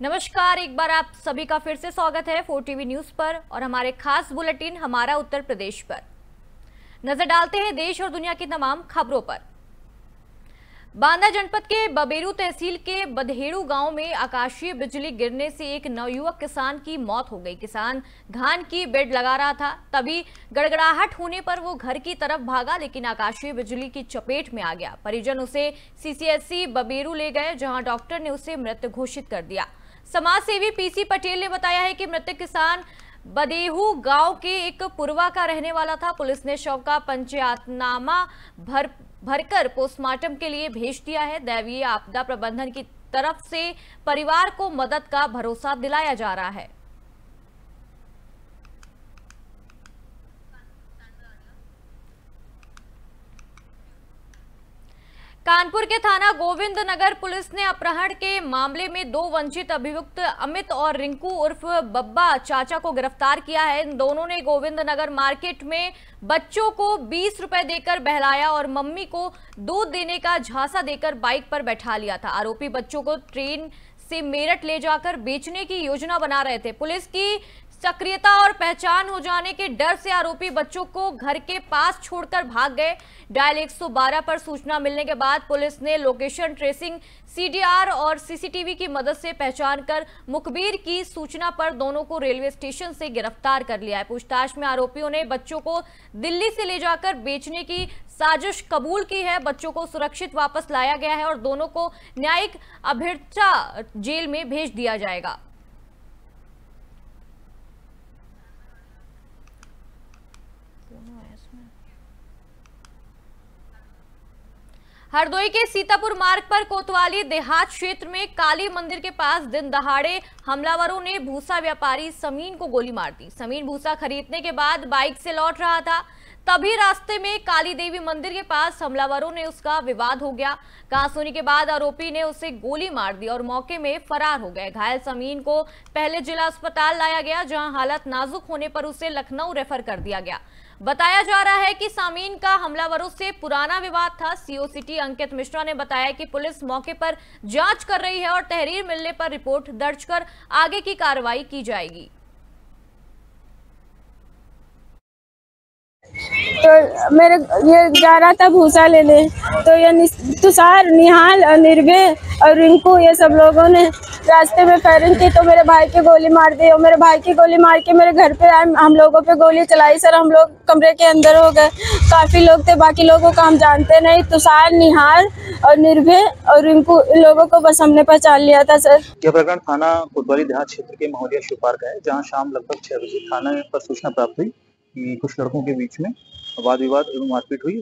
नमस्कार, एक बार आप सभी का फिर से स्वागत है 4 टीवी न्यूज पर और हमारे खास बुलेटिन हमारा उत्तर प्रदेश पर। नजर डालते हैं देश और दुनिया की तमाम खबरों पर। बांदा जनपद के बबेरू तहसील के बधेड़ू गांव में आकाशीय बिजली गिरने से एक नवयुवक किसान की मौत हो गई। किसान धान की बेड़ लगा रहा था, तभी गड़गड़ाहट होने पर वो घर की तरफ भागा, लेकिन आकाशीय बिजली की चपेट में आ गया। परिजन उसे सीसीएचसी बबेरू ले गए, जहां डॉक्टर ने उसे मृत घोषित कर दिया। समाज सेवी पीसी पटेल ने बताया है कि मृतक किसान बदेहू गांव के एक पुरवा का रहने वाला था। पुलिस ने शव का पंचायतनामा भरकर पोस्टमार्टम के लिए भेज दिया है। दैवीय आपदा प्रबंधन की तरफ से परिवार को मदद का भरोसा दिलाया जा रहा है। कानपुर के थाना गोविंद नगर पुलिस ने अपहरण के मामले में 2 वंचित अभियुक्त अमित और रिंकू उर्फ बब्बा चाचा को गिरफ्तार किया है। इन दोनों ने गोविंद नगर मार्केट में बच्चों को 20 रुपए देकर बहलाया और मम्मी को दूध देने का झांसा देकर बाइक पर बैठा लिया था। आरोपी बच्चों को ट्रेन से मेरठ ले जाकर बेचने की योजना बना रहे थे। पुलिस की सक्रियता और पहचान हो जाने के डर से आरोपी बच्चों को घर के पास छोड़कर भाग गए। डायल 112 पर सूचना मिलने के बाद पुलिस ने लोकेशन ट्रेसिंग, सीडीआर और सीसीटीवी की मदद से पहचान कर मुखबिर की सूचना पर दोनों को रेलवे स्टेशन से गिरफ्तार कर लिया है। पूछताछ में आरोपियों ने बच्चों को दिल्ली से ले जाकर बेचने की साजिश कबूल की है। बच्चों को सुरक्षित वापस लाया गया है और दोनों को न्यायिक अभिरक्षा जेल में भेज दिया जाएगा। हरदोई के सीतापुर मार्ग पर कोतवाली देहात क्षेत्र में काली मंदिर के पास दिन दहाड़े हमलावरों ने भूसा व्यापारी समीन को गोली मार दी। समीन भूसा खरीदने के बाद बाइक से लौट रहा था, तभी रास्ते में काली देवी मंदिर के पास हमलावरों ने उसका विवाद हो गया। कहासुनी के बाद आरोपी ने उसे गोली मार दी और मौके में फरार हो गए। घायल समीन को पहले जिला अस्पताल लाया गया, जहां हालत नाजुक होने पर उसे लखनऊ रेफर कर दिया गया। बताया जा रहा है कि सामीन का हमलावरों से पुराना विवाद था। सीओ सिटी अंकित मिश्रा ने बताया कि पुलिस मौके पर जांच कर रही है और तहरीर मिलने पर रिपोर्ट दर्ज कर आगे की कार्रवाई की जाएगी। तो मेरे ये जा रहा था भूसा लेने, तो ये तुषार, निहाल, निर्भय और रिंकू ये सब लोगों ने रास्ते में फायरिंग की, तो मेरे भाई की गोली मार दी और मेरे भाई की गोली मार के मेरे घर पे आए, हम लोगों पे गोली चलाई। सर हम लोग कमरे के अंदर हो गए, काफी लोग थे, बाकी लोगों को हम जानते नहीं। तुषार, निहाल और निर्भय और रिंकू, इन लोगों को बस हमने पहचान लिया था। सर यह प्रकरण थाना कोतवाली देहात क्षेत्र के महोलिया शिव पार्क का है, जहाँ शाम लगभग 6 बजे थाना पर सूचना प्राप्त हुई कि कुछ लड़कों के बीच में वाद विवाद एवं मारपीट हुई।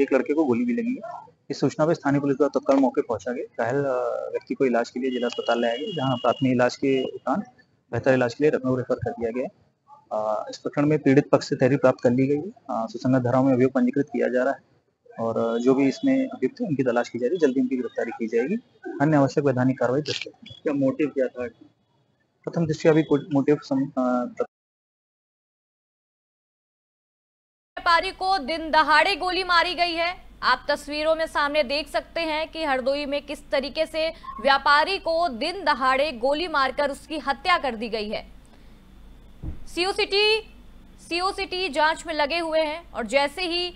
एक लड़के को गोली भी लगी है। इस सूचना पर स्थानीय पुलिस द्वारा तत्काल मौके पहुंचा गया। घायल व्यक्ति को इलाज के लिए जिला अस्पताल लाया गया, जहाँ प्राथमिक इलाज के उपरांत बेहतर इलाज के लिए लखनऊ रेफर कर दिया गया। इस प्रकरण में पीड़ित पक्ष से तहरीर प्राप्त कर ली गई है। सुसंगत धाराओं में अभियोग पंजीकृत किया जा रहा है और जो भी इसमें अभियुक्त है उनकी तलाश की जा रही है। जल्दी उनकी गिरफ्तारी की जाएगी। अन्य आवश्यक वैधानिक कार्रवाई दर्ज की। क्या मोटिव क्या था? प्रथम दृष्टया अभी मोटिव व्यापारी को दिन दहाड़े गोली मारी गई है। आप तस्वीरों में सामने देख सकते हैं कि हरदोई में किस तरीके से व्यापारी को दिन दहाड़े गोली मारकर उसकी हत्या कर दी गई है। सीओ सिटी जांच में लगे हुए हैं और जैसे ही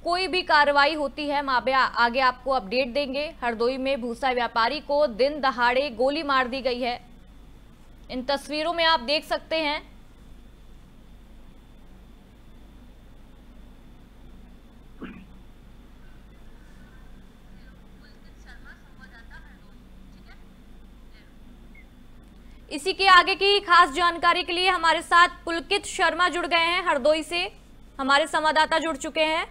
कोई भी कार्रवाई होती है हम आगे आपको अपडेट देंगे। हरदोई में भूसा व्यापारी को दिन दहाड़े गोली मार दी गई है। इन तस्वीरों में आप देख सकते हैं। इसी के आगे की खास जानकारी के लिए हमारे साथ पुलकित शर्मा जुड़ गए हैं हरदोई से। हमारे संवाददाता जुड़ चुके हैं।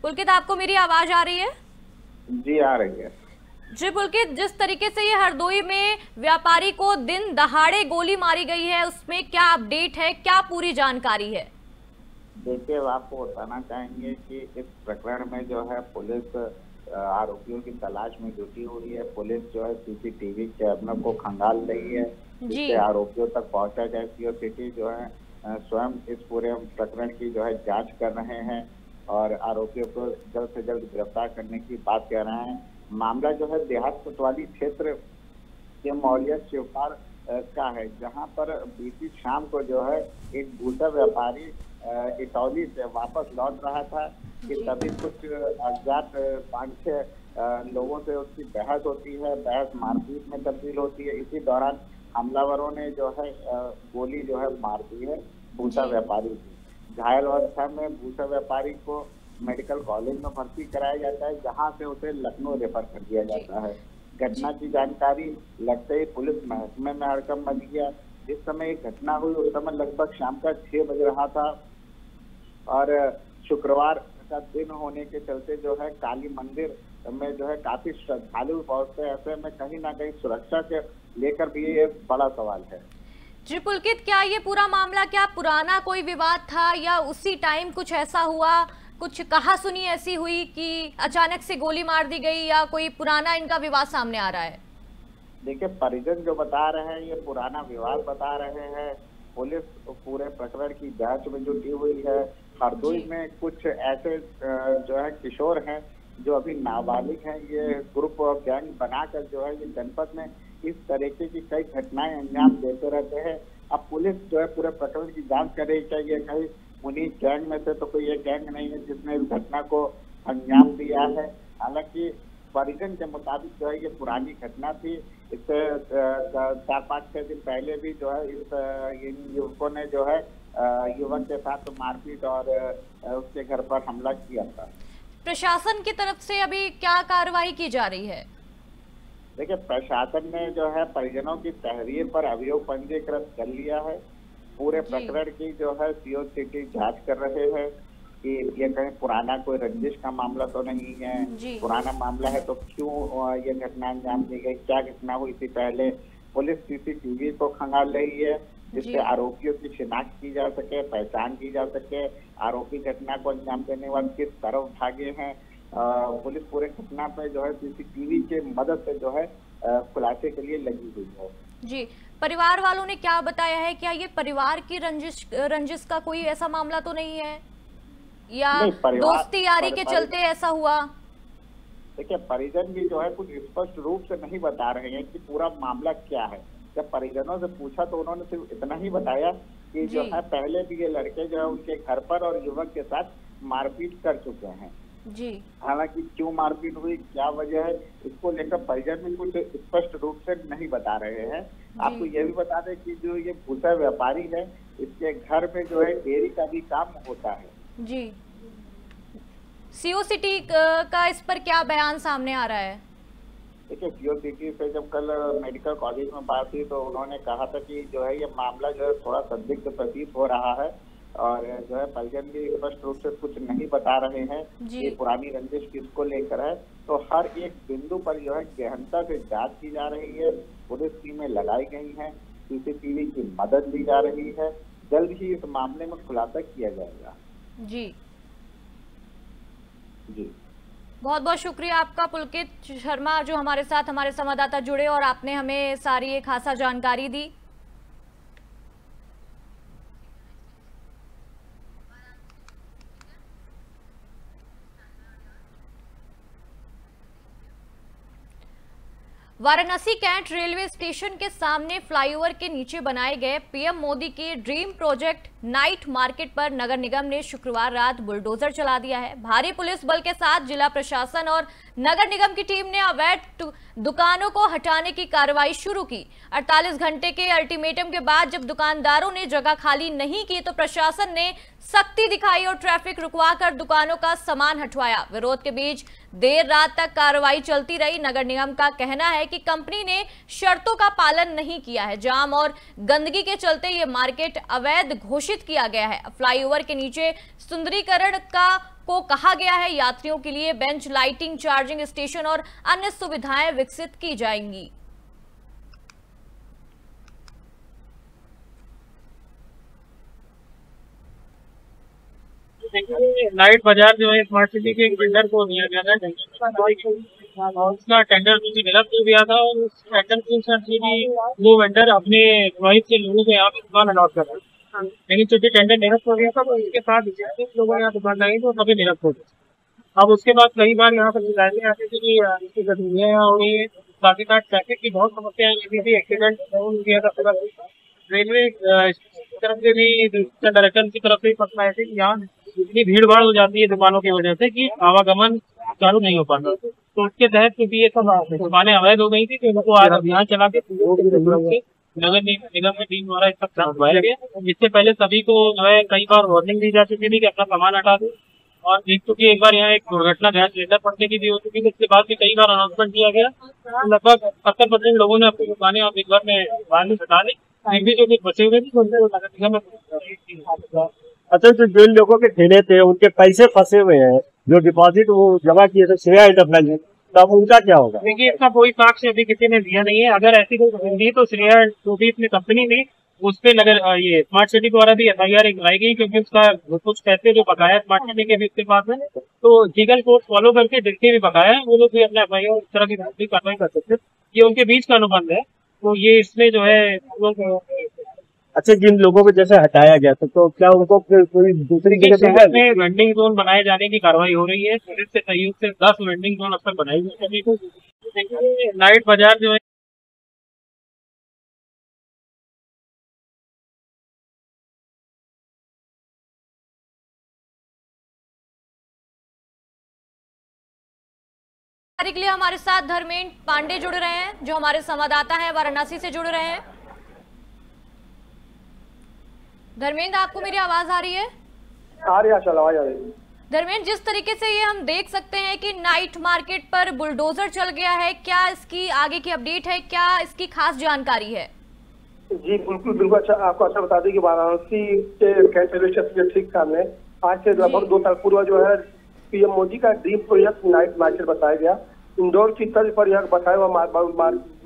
पुलकित, आपको मेरी आवाज आ रही है? जी आ रही है। जी पुलकित, जिस तरीके से ये हरदोई में व्यापारी को दिन दहाड़े गोली मारी गई है, उसमें क्या अपडेट है, क्या पूरी जानकारी है? देखिए, आपको बताना चाहेंगे कि इस प्रकरण में जो है पुलिस आरोपियों की तलाश में जुटी हुई है। पुलिस जो है सीसीटीवी कैमरों को खंगाल रही है, जिससे आरोपियों तक पहुंचा जाए। सीओ सिटी जो है स्वयं इस पूरे प्रकरण की जो है जांच कर रहे हैं और आरोपियों को जल्द से जल्द गिरफ्तार करने की बात कह रहे हैं। मामला जो है देहात कोतवाली क्षेत्र ये मौलिया शिवपार का है, जहां पर बीती शाम को जो है एक भूसा व्यापारी इटौली से वापस लौट रहा था कि तभी कुछ अज्ञात 5-6 लोगों से उसकी बहस होती है, बहस मारपीट में तब्दील होती है। इसी दौरान हमलावरों ने जो है गोली जो है मार दी है भूसा व्यापारी की। घायल अवस्था में भूसा व्यापारी को मेडिकल कॉलेज में भर्ती कराया जाता है, जहां से उसे लखनऊ रेफर कर दिया जाता है। घटना की जानकारी लगते ही पुलिस महकमे में हड़कंप मच गया। जिस समय ये घटना हुई उस समय लगभग शाम का 6 बज रहा था और शुक्रवार का दिन होने के चलते जो है काली मंदिर में जो है काफी श्रद्धालु पहुंचते हैं। ऐसे में कहीं ना कहीं सुरक्षा के लेकर भी ये बड़ा सवाल है। जी पुलकित, क्या ये पूरा मामला क्या पुराना कोई विवाद था या उसी टाइम कुछ ऐसा हुआ, कुछ कहा सुनी ऐसी हुई कि अचानक से गोली मार दी गई, या कोई पुराना इनका विवाद सामने आ रहा है? देखिए, परिजन जो बता रहे हैं ये पुराना विवाद बता रहे हैं। पुलिस पूरे प्रकरण की जांच में जुटी हुई है। हरदोई में कुछ ऐसे जो है किशोर हैं जो अभी नाबालिग हैं, ये ग्रुप और गैंग बनाकर जो है ये जनपद में इस तरीके की कई घटनाएं अंजाम देते रहते हैं। अब पुलिस जो है पूरे प्रकरण की जांच कर रही है। ये कहीं उन्हीं गैंग में से तो कोई ये गैंग नहीं है जिसने इस घटना को अंजाम दिया है। हालांकि परिजन के मुताबिक जो है ये पुरानी घटना थी। इससे 4-5-6 दिन पहले भी जो है इन युवकों ने जो है युवक के साथ मारपीट और उसके घर पर हमला किया था। प्रशासन की तरफ से अभी क्या कार्रवाई की जा रही है? देखिए, प्रशासन ने जो है परिजनों की तहरीर पर अभियोग पंजीकृत कर लिया है। पूरे प्रकरण की जो है सीओ सिटी जांच कर रहे हैं कि ये कहीं पुराना कोई रंजिश का मामला तो नहीं है। पुराना मामला है तो क्यों ये घटना अंजाम दी गई, क्या घटना हुई थी पहले। पुलिस सीसीटीवी को खंगाल रही है जिससे आरोपियों की शिनाख्त की जा सके, पहचान की जा सके, आरोपी घटना को अंजाम देने वाले किस तरफ भागे हैं। पुलिस पूरे घटना पे जो है सीसीटीवी के मदद से जो है खुलासे के लिए लगी हुई है। जी, परिवार वालों ने क्या बताया है? क्या ये परिवार की रंजिश का कोई ऐसा मामला तो नहीं है या दोस्ती यारी के चलते ऐसा हुआ? देखिए, परिजन भी जो है कुछ स्पष्ट रूप से नहीं बता रहे हैं कि पूरा मामला क्या है। जब परिजनों से पूछा तो उन्होंने सिर्फ इतना ही बताया कि जो है पहले भी ये लड़के जो है उनके घर पर और युवक के साथ मारपीट कर चुके हैं। जी, हालांकि क्यों मारपीट हुई, क्या वजह है, इसको लेकर परिजन भी कुछ स्पष्ट रूप से नहीं बता रहे हैं। आपको ये भी बता दें कि जो ये भूसा व्यापारी है इसके घर में जो है डेयरी का भी काम होता है। जी, सीओ सिटी का इस पर क्या बयान सामने आ रहा है? देखिए, सीओ सिटी से जब कल मेडिकल कॉलेज में बात हुई तो उन्होंने कहा था कि जो है ये मामला जो है थोड़ा संदिग्ध प्रतीत हो रहा है और जो है परिजन भी स्पष्ट रूप से कुछ नहीं बता रहे हैं कि पुरानी रंजिश किसको लेकर है। तो हर एक बिंदु पर जो है गहनता से जांच की जा रही है। पुलिस टीमें लगाई गई हैं, सीसीटीवी की मदद ली जा रही है। जल्द ही इस मामले में खुलासा किया जाएगा। जी जी, बहुत बहुत शुक्रिया आपका पुलकित शर्मा, जो हमारे साथ हमारे संवाददाता जुड़े और आपने हमें सारी एक खासा जानकारी दी। वाराणसी कैंट रेलवे स्टेशन के सामने फ्लाईओवर के नीचे बनाए गए पीएम मोदी के ड्रीम प्रोजेक्ट नाइट मार्केट पर नगर निगम ने शुक्रवार रात बुलडोजर चला दिया है। भारी पुलिस बल के साथ जिला प्रशासन और नगर निगम की टीम ने अवैध दुकानों को हटाने की कार्रवाई शुरू की। 48 घंटे के अल्टीमेटम के बाद जब दुकानदारों ने जगह खाली नहीं की तो प्रशासन ने सख्ती दिखाई और ट्रैफिक रुकवाकर दुकानों का सामान हटवाया। विरोध के बीच देर रात तक कार्रवाई चलती रही। नगर निगम का कहना है कि कंपनी ने शर्तों का पालन नहीं किया है। जाम और गंदगी के चलते ये मार्केट अवैध घोषित किया गया है। फ्लाईओवर के नीचे सुंदरीकरण को कहा गया है। यात्रियों के लिए बेंच, लाइटिंग, चार्जिंग स्टेशन और अन्य सुविधाएं विकसित की जाएंगी। नाइट बाजार जो है स्मार्ट सिटी के एक वेंडर को दिया गया था और उसका टेंडर निरस्त हो गया था और उस टेंडर के हिसाब से भी वो वेंडर अपने ख्वाहिश से लोगों को यहाँ पे दुकान अलॉट कर रहा है। लेकिन चूंकि टेंडर निरस्त हो गया था तो उसके साथ लोगों ने यहाँ दुकान लगाई तो सभी निरस्त हो गए। अब उसके बाद कई बार यहाँ पर शिकायतें आती थी कि इसकी गतिविधियाँ यहाँ हो रही है साथ ही साथ ट्रैफिक की बहुत समस्याएं रहती थी, एक्सीडेंट किया था पूरा। रेलवे तरफ से भी डायरेक्टर की तरफ से पता है कि यहाँ इतनी भीड़ भाड़ हो जाती है दुकानों की वजह से कि आवागमन चालू नहीं हो पाता। तो उसके तहत क्योंकि ये सब दुकानें अवैध हो गई थी तो इनको आज अभियान चला के नगर निगम की टीम द्वारा इसका ध्यान दिया गया। इससे पहले सभी को जो है कई बार वार्निंग दी जा चुकी थी कि अपना सामान हटा दो, और क्योंकि एक बार यहाँ एक दुर्घटना गैस सिलेंडर फटने की भी हो चुकी थी, उसके बाद भी कई बार अनाउंसमेंट किया गया। लगभग 70% लोगों ने अपनी दुकानें और एक बार में बाहर में हटा ली। एक भी जो कुछ बचे हुए थे उनसे नगर निगम में। अच्छा, तो जिन लोगों के ठेले थे उनके पैसे फंसे हुए हैं, जो डिपॉजिट वो जमा किए थे श्रेया एंटरप्राइजेज, तब उनका क्या होगा? देखिए, इसका कोई साक्ष्य अभी किसी ने दिया नहीं है। अगर ऐसी कोई होगी तो श्रेया जो भी अपनी कंपनी ने उस पे नगर ये स्मार्ट सिटी द्वारा भी FIR लगाई गई, क्योंकि उसका कुछ पैसे जो बकाया स्मार्ट सिटी के भी उसके पास है, तो लीगल कोर्स फॉलो करके जितने भी बकाया है वो लोग भी अपने FIR इस तरह की कार्रवाई कर सकते हैं। ये उनके बीच का अनुबंध है, तो ये इसमें जो है अच्छा, जिन लोगों को जैसे हटाया गया तो क्या उनको कोई दूसरी जगह में वेंडिंग जोन बनाए जाने की कार्रवाई हो रही है। पुलिस के सहयोग से 10 वेंडिंग जोन अब तक बनाई गई है। नाइट बाजार जो है के लिए हमारे साथ धर्मेंद्र पांडे जुड़ रहे हैं, जो हमारे संवाददाता हैं, वाराणसी से जुड़ रहे हैं। धर्मेंद्र, आपको मेरी आवाज आ रही है? आ रही है, चल आवाज आ रही है। धर्मेंद्र, जिस तरीके से ये हम देख सकते हैं कि नाइट मार्केट पर बुलडोजर चल गया है, क्या इसकी आगे की अपडेट है, क्या इसकी खास जानकारी है? जी बिल्कुल बिल्कुल। अच्छा, आपको अच्छा बता दें कि वाराणसी के कैंट रेलवे स्टेशन के ठीक सामने आज से लगभग 2 साल पूर्व जो है PM मोदी का ड्रीम प्रोजेक्ट नाइट मार्केट बताया गया। इंदौर की तर्ज पर यह बताया हुआ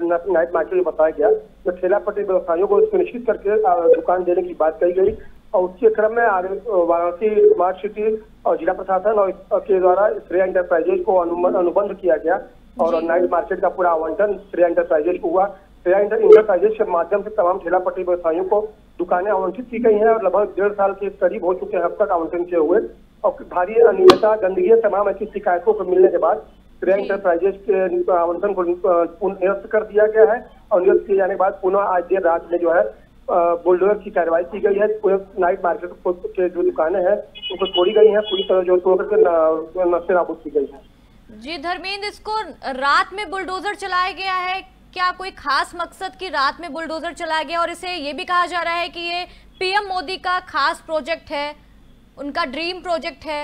नाइट मार्केट बताया गया, जो ठेला पटरी व्यवसायियों को सुनिश्चित करके दुकान देने की बात कही गई। और उसके क्रम में वाराणसी स्मार्ट सिटी और जिला प्रशासन और के द्वारा श्रेया एंटरप्राइजेज को अनुबंध किया गया और नाइट मार्केट का पूरा आवंटन श्रेया एंटरप्राइजेज को हुआ। श्रेया एंटरप्राइजेज के माध्यम से तमाम ठेला पटरी व्यवसायियों को दुकानें आवंटित की गई हैं और लगभग 1.5 साल के करीब हो चुके हैं अब तक आवंटन किए हुए। और भारी अनियमितता, गंदगी, तमाम ऐसी शिकायतों को मिलने के बाद श्रेया एंटरप्राइजेज के आवंटन को निरस्त कर दिया गया है और निरस्त किए जाने के बाद पुनः आज देर रात में जो है बुलडोजर की कार्रवाई की गई है। नाइट मार्केट के जो दुकानें हैं उनको तोड़ी गई हैं, पूरी तरह जो तोड़ करके नस्ते नाबूद की गई है। जी धर्मेंद्र, इसको रात में बुलडोजर चलाया गया है, क्या कोई खास मकसद की रात में बुलडोजर चलाया गया? और इसे ये भी कहा जा रहा है कि ये PM मोदी का खास प्रोजेक्ट है, उनका ड्रीम प्रोजेक्ट है।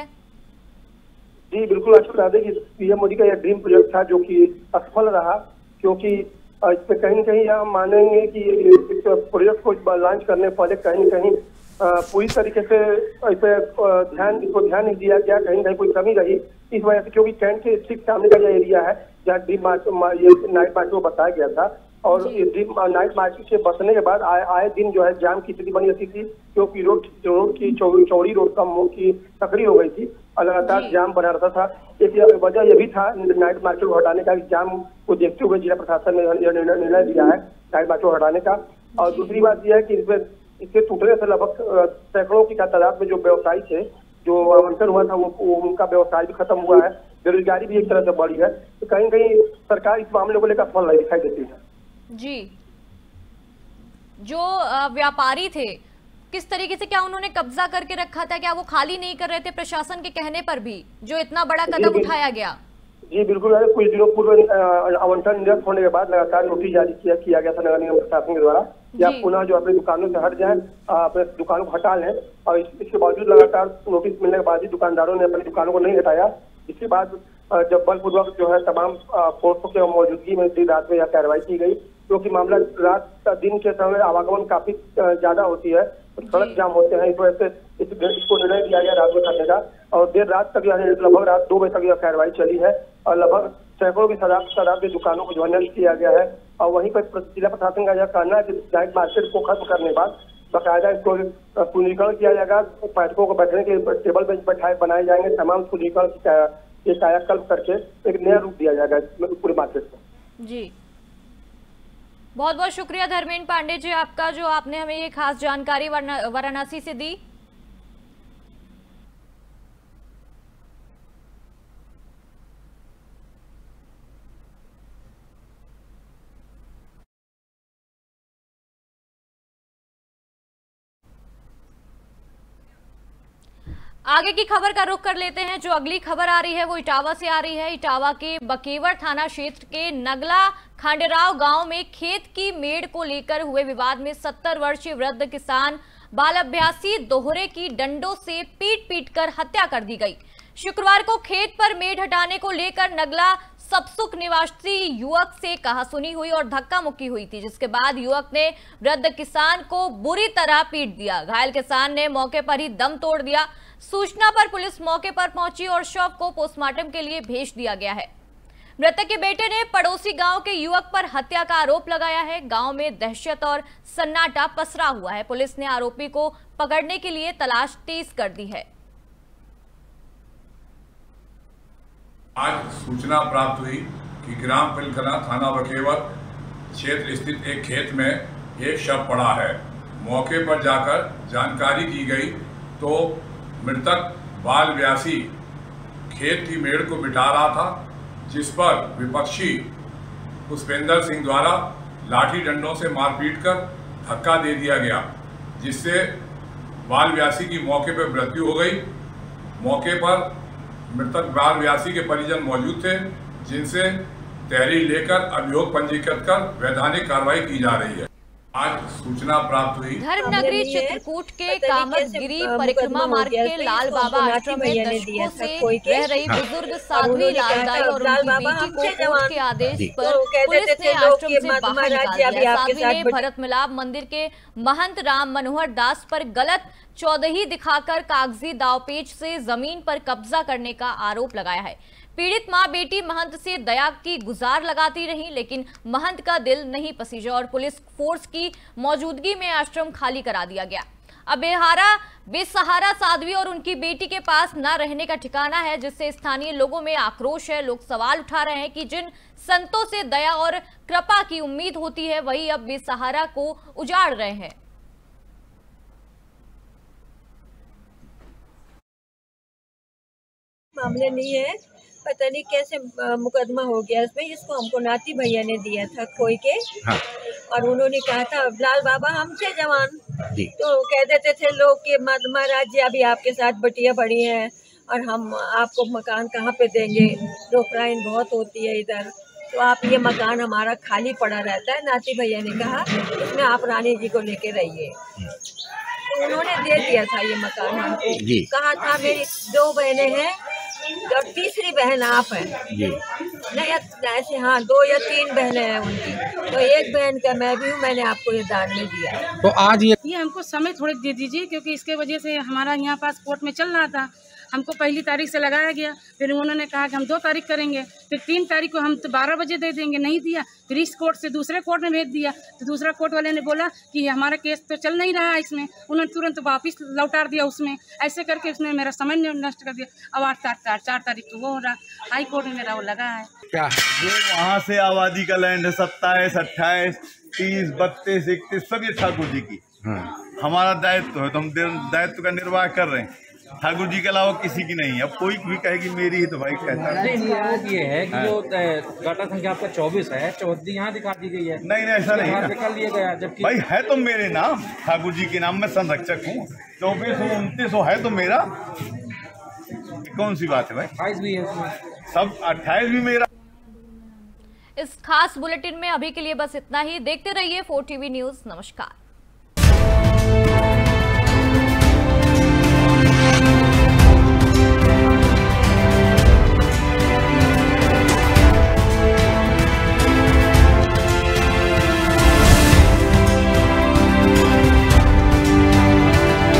जी बिल्कुल, अच्छा बता दें कि PM मोदी का यह ड्रीम प्रोजेक्ट था जो कि असफल रहा, क्योंकि इसमें कहीं न कहीं यह मानेंगे कि इस प्रोजेक्ट को लॉन्च करने पहले कहीं न कहीं पूरी तरीके से इस पर ध्यान नहीं दिया गया, कहीं न कहीं कोई कमी रही इस वजह से, क्योंकि कैंट के ठीक सामने का यह एरिया है जहाँ ड्रीम ये नाइट मार्केट को बताया गया था। और ड्रीम नाइट मार्केट से बसने के बाद आए दिन जो है जाम की स्थिति बनी रहती थी, क्योंकि रोड की चौड़ी रोड की सकड़ी हो गई थी और लगातार जाम बना रहता था। एक वजह यह भी था नाइट मार्केट को हटाने का, जाम को देखते हुए जिला प्रशासन ने निर्णय लिया है नाइट मार्केट को हटाने का। और दूसरी बात यह है कि इससे टूटने से लगभग सैकड़ों की तादाद में जो व्यवसायी थे, जो आवंटन हुआ था वो उनका व्यवसाय भी खत्म हुआ है, बेरोजगारी भी एक तरह से बढ़ी है। तो कहीं न कहीं सरकार इस मामले को लेकर सफल नहीं दिखाई देती है। जी, जो व्यापारी थे किस तरीके से, क्या उन्होंने कब्जा करके रखा था, क्या वो खाली नहीं कर रहे थे प्रशासन के कहने पर भी, जो इतना बड़ा कदम उठाया गया? जी बिल्कुल, कुछ दिनों पूर्व आवंटन निरस्त होने के बाद लगातार नोटिस जारी किया गया था नगर निगम प्रशासन के द्वारा कि आप पुनः जो अपनी दुकानों से हट जाएं, अपने दुकानों को हटा लें। और इसके बावजूद लगातार नोटिस मिलने के बाद भी दुकानदारों ने अपनी दुकानों को नहीं हटाया, जिसके बाद जब बलपूर्वक जो है तमाम फोर्सों के मौजूदगी में देर रात में यह कार्रवाई की गई, क्योंकि मामला रात दिन के समय आवागमन काफी ज्यादा होती है, सड़क जाम होते हैं, इस वजह से इसको निर्णय दिया गया रात में करने का। और देर रात तक लगभग रात 2 बजे तक यह कार्रवाई चली है और लगभग सैकड़ों की तादाद की दुकानों को जो है नष्ट किया गया है। और वहीं पर जिला प्रशासन का यह कहना है कि नाइट मार्केट को खत्म करने के बाद बाकायदा इसको सुदृढ़ीकरण किया जाएगा, पर्यटकों को बैठने के टेबल बेंच बनाए जाएंगे, तमाम सुदृढ़ीकरण की कायाकल्प करके एक नया रूप दिया जाएगा पूरे मार्केट को। जी, बहुत बहुत शुक्रिया धर्मेंद्र पांडे जी आपका, जो आपने हमें ये खास जानकारी वाराणसी से दी। आगे की खबर का रुख कर लेते हैं। जो अगली खबर आ रही है वो इटावा से आ रही है। इटावा के बकेवर थाना क्षेत्र के नगला खांडेराव गांव में खेत की मेड़ को लेकर हुए विवाद में 70 वर्षीय वृद्ध किसान बाल अभ्यासी दोहरे की डंडों से पीट कर हत्या कर दी गई। शुक्रवार को खेत पर मेड़ हटाने को लेकर नगला सबसुख निवासी युवक से कहासुनी हुई और धक्का मुक्की हुई थी, जिसके बाद युवक ने वृद्ध किसान को बुरी तरह पीट दिया। घायल किसान ने मौके पर ही दम तोड़ दिया। सूचना पर पुलिस मौके पर पहुंची और शव को पोस्टमार्टम के लिए भेज दिया गया है। मृतक के बेटे ने पड़ोसी गांव के युवक पर हत्या का आरोप लगाया है। गांव में दहशत और सन्नाटा पसरा हुआ है। पुलिस ने आरोपी को पकड़ने के लिए तलाश तेज कर दी है। आज सूचना प्राप्त हुई कि ग्राम पिलखना थाना बकेवर क्षेत्र स्थित एक खेत में एक शव पड़ा है। मौके पर जाकर जानकारी की गई तो मृतक बाल व्यासी खेत की मेड़ को बिठा रहा था, जिस पर विपक्षी पुष्पेंद्र सिंह द्वारा लाठी डंडों से मारपीट कर धक्का दे दिया गया, जिससे बाल व्यासी की मौके पर मृत्यु हो गई। मौके पर मृतक बाल व्यासी के परिजन मौजूद थे, जिनसे तहरीर लेकर अभियोग पंजीकृत कर वैधानिक कार्रवाई की जा रही है। आज सूचना प्राप्त हुई धर्मनगरी चित्रकूट के कामतगिरी परिक्रमा मार्ग के लाल बाबा आश्रम में दशकों से रह रही बुजुर्ग साध्वी लालदाई और उनकी बेटी को कोर्ट के आदेश पर पुलिस ने आश्रम से बाहर निकाल दिया। साध्वी ने भरत मिलाप मंदिर के महंत राम मनोहर दास पर गलत चौदही दिखाकर कागजी दावपेच से जमीन पर कब्जा करने का आरोप लगाया है। पीड़ित मां बेटी महंत से दया की गुजार लगाती रही, लेकिन महंत का दिल नहीं पसीजा और पुलिस फोर्स की मौजूदगी में आश्रम खाली करा दिया गया। अब बेसहारा साध्वी और उनकी बेटी के पास न रहने का ठिकाना है, जिससे स्थानीय लोगों में आक्रोश है। लोग सवाल उठा रहे हैं कि जिन संतों से दया और कृपा की उम्मीद होती है, वही अब बेसहारा को उजाड़ रहे हैं। मामले नहीं है, पता नहीं कैसे मुकदमा हो गया इसमें। इसको हमको नाती भैया ने दिया था खोई के। हाँ। और उन्होंने कहा था लाल बाबा हमसे जवान, तो कह देते थे लोग कि महाराज जी अभी आपके साथ बटिया पड़ी हैं और हम आपको मकान कहाँ पे देंगे, रोकराइन बहुत होती है इधर, तो आप ये मकान हमारा खाली पड़ा रहता है। नाती भैया ने कहा इसमें आप रानी जी को लेके रहिए, तो उन्होंने दे दिया था ये मकान हमको। कहा था मेरी 2 बहनें हैं और तीसरी बहन आप हैं नहीं, ऐसे हाँ 2 या 3 बहनें हैं उनकी, तो एक बहन का मैं भी हूँ, मैंने आपको ये दान में दिया। तो आज ये हमको समय थोड़े दे दीजिए, क्योंकि इसके वजह से हमारा यहाँ पास कोर्ट में चल रहा था। हमको पहली तारीख से लगाया गया, फिर उन्होंने कहा कि हम 2 तारीख करेंगे, फिर 3 तारीख को हम तो 12 बजे दे देंगे, नहीं दिया। फिर इस कोर्ट से दूसरे कोर्ट में भेज दिया, तो दूसरा कोर्ट वाले ने बोला कि हमारा केस तो चल नहीं रहा है इसमें, उन्होंने तुरंत वापस लौटा दिया उसमें। ऐसे करके उसने मेरा समय नष्ट कर दिया। अब 4 तारीख को वो हो रहा, हाई कोर्ट में मेरा वो लगा है। क्या जो वहाँ से आबादी का लैंड है 27, 28, 30, 32, 31 सब ये ठाकुर जी की हमारा दायित्व है, तो हम दायित्व का निर्वाह कर रहे हैं। ठाकुर जी के अलावा किसी की नहीं है। अब कोई भी कहे कि मेरी ही, तो भाई कहता है। नहीं, ये है कि जो डाटा संख्या आपका 24 है, 14 यहाँ दिखा दी गई है। नहीं ऐसा नहीं है, निकाल दिया गया, जबकि भाई है तो मेरे नाम, ठाकुर जी के नाम में संरक्षक हूँ। 24 हो 29 हो है तो मेरा, कौन सी बात है भाई। 28 भी है उसमें, सब 28 भी मेरा। इस खास बुलेटिन में अभी के लिए बस इतना ही। देखते रहिए 4TV न्यूज। नमस्कार।